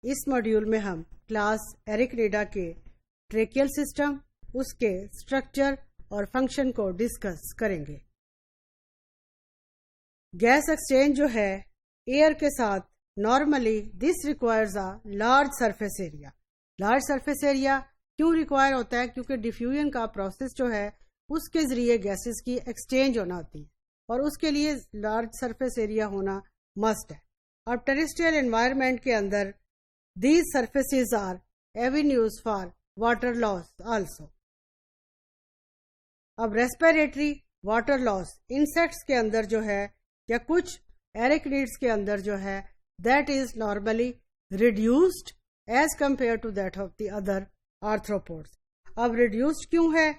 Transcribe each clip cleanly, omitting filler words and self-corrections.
اس module میں ہم class ایریکنیڈا کے ٹریکیل سسٹم، اس کے اسٹرکچر اور فنکشن کو ڈسکس کریں گے۔ گیس ایکسچینج جو ہے ایئر کے ساتھ normally this requires a large surface area. Large surface area کیوں ریکوائر ہوتا ہے؟ کیونکہ ڈیفیوژن کا پروسیس جو ہے اس کے ذریعے گیسز کی ایکسچینج ہونا ہوتی ہے اور اس کے لیے لارج سرفیس ایریا ہونا مسٹ ہے۔ اب ٹیریسٹریل انوائرمنٹ کے اندر these surfaces are avenues for water loss also. اب ریسپیریٹری واٹر لاس انسیکٹس کے اندر جو ہے یا کچھ ایریکنیڈس کے اندر جو ہے that is normally reduced as compare to that of the other arthropods. اب ریڈیوسڈ کیوں ہے؟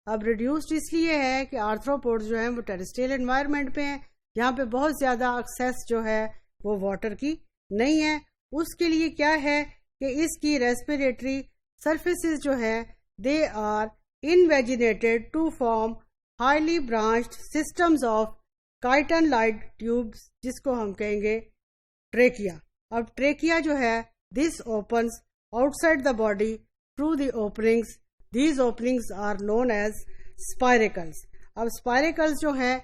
اب ریڈیوسڈ اس لیے ہے کہ آرتھروپوڈس جو ہیں وہ ٹیریسٹریل انوائرمنٹ پہ ہیں، یہاں پہ بہت زیادہ ایکسیس جو ہے وہ واٹر کی نہیں ہے۔ اس کے لیے کیا ہے کہ اس کی ریسپیریٹری سرفیسز جو ہے they are invaginated to form highly branched systems of chitin lined tubes, جس کو ہم کہیں گے ٹریکیا۔ اب ٹریکیا جو ہے this opens outside the body through the openings, these openings are known as spiracles. اب اسپائریکلس جو ہیں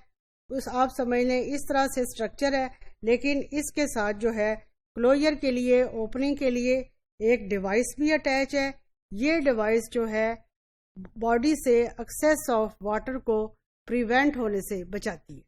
آپ سمجھ لیں اس طرح سے اسٹرکچر ہے، لیکن اس کے ساتھ جو ہے کلوجر کے لیے، اوپننگ کے لیے ایک ڈیوائس بھی اٹیچ ہے۔ یہ ڈیوائس جو ہے باڈی سے ایکسیس آف واٹر کو پریونٹ ہونے سے بچاتی ہے۔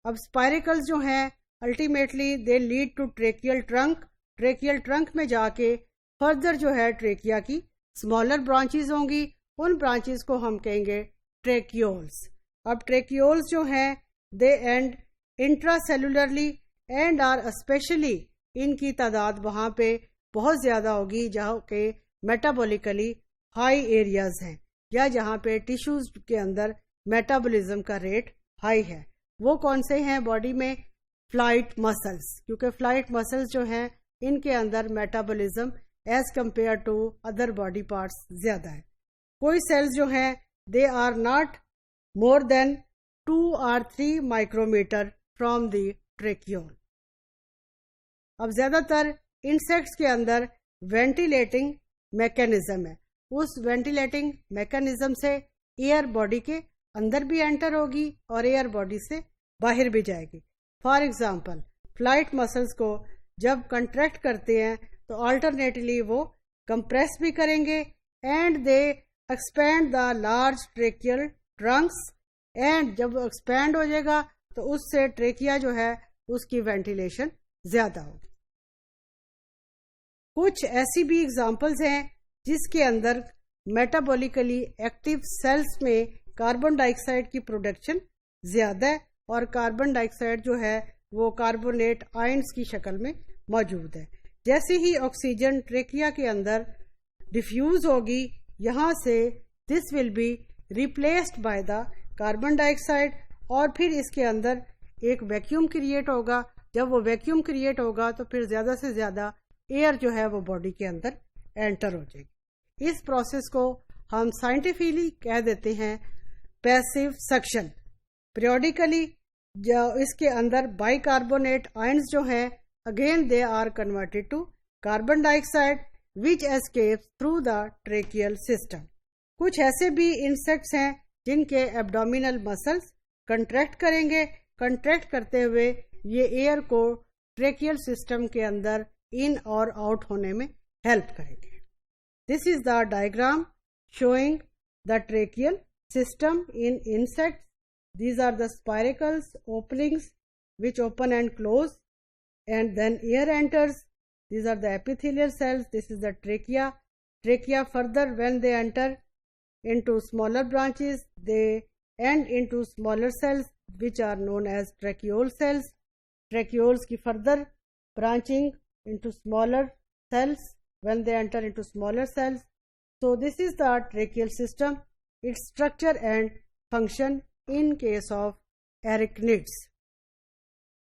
اب اسپائریکلس جو ہیں ultimately they lead to tracheal trunk. Tracheal trunk میں جا کے فردر جو ہے ٹریکیا کی اسمالر برانچز ہوں گی، ان برانچز کو ہم کہیں گے ٹریکیولس۔ اب ٹریکیولس جو ہیں they end intracellularly and are especially ان کی تعداد وہاں پہ بہت زیادہ ہوگی جہاں کے میٹابولیکلی ہائی ایریاز ہیں یا جہاں پہ ٹیشوز کے اندر میٹابولزم کا ریٹ ہائی ہے۔ وہ کون سے ہیں باڈی میں؟ فلائٹ مسلس، کیونکہ فلائٹ مسلس جو ہیں ان کے اندر metabolism as compare to other body parts زیادہ ہے۔ کوئی سیلز جو ہیں they are not more than 2 or 3 micrometer from the tracheole. اب زیادہ تر انسیکٹس کے اندر وینٹیلیٹنگ میکینزم ہے، اس وینٹیلیٹنگ میکینزم سے ایئر باڈی کے اندر بھی انٹر ہوگی اور ایئر باڈی سے باہر بھی جائے گی۔ فار ایگزامپل فلائٹ مسلس کو جب کنٹریکٹ کرتے ہیں تو آلٹرنیٹلی وہ کمپریس بھی کریں گے and they expand the large tracheal trunks, and جب ایکسپینڈ ہو جائے گا تو اس سے ٹریکیا جو ہے اس کی وینٹیلیشن زیادہ ہوگی۔ کچھ ایسی بھی ایگزامپلز ہیں جس کے اندر میٹابولیکلی ایکٹیو سیلز میں کاربن ڈائی آکسائڈ کی پروڈکشن زیادہ ہے اور کاربن ڈائی آکسائڈ جو ہے وہ کاربونیٹ آئنز کی شکل میں موجود ہے۔ جیسے ہی آکسیجن ٹریکیا کے اندر ڈیفیوز ہوگی یہاں سے this will be replaced by the carbon ڈائی آکسائڈ اور پھر اس کے اندر ایک ویکیوم کریٹ ہوگا۔ جب وہ ویکیوم کریٹ ہوگا تو پھر زیادہ سے زیادہ ایئر جو ہے وہ باڈی کے اندر انٹر ہو جائے گی۔ اس پروسیس کو ہم سائنٹیفکلی کہہ دیتے ہیں پیسیو سکشن۔ پیریوڈیکلی جو اس کے اندر بائی کاربونیٹ آئنز جو ہیں again they are converted to carbon ڈائی oxide which escapes through the tracheal system. کچھ ایسے بھی انسیکٹس ہیں جن کے ایبڈومینل مسلس کنٹریکٹ کریں گے، کنٹریکٹ کرتے ہوئے یہ ایئر کو ٹریکیل سسٹم کے اندر ان اور آؤٹ ہونے میں ہیلپ کریں گے۔ This is the diagram showing the tracheal system in insects. These are the spiracles, openings which open and close and then air enters. These are the epithelial cells. This is the trachea. Trachea further when they enter into smaller branches, they end into smaller cells which are known as tracheole cells. Tracheoles ki further branching into smaller cells when they enter into smaller cells. So this is the tracheal system, its structure and function in case of arachnids.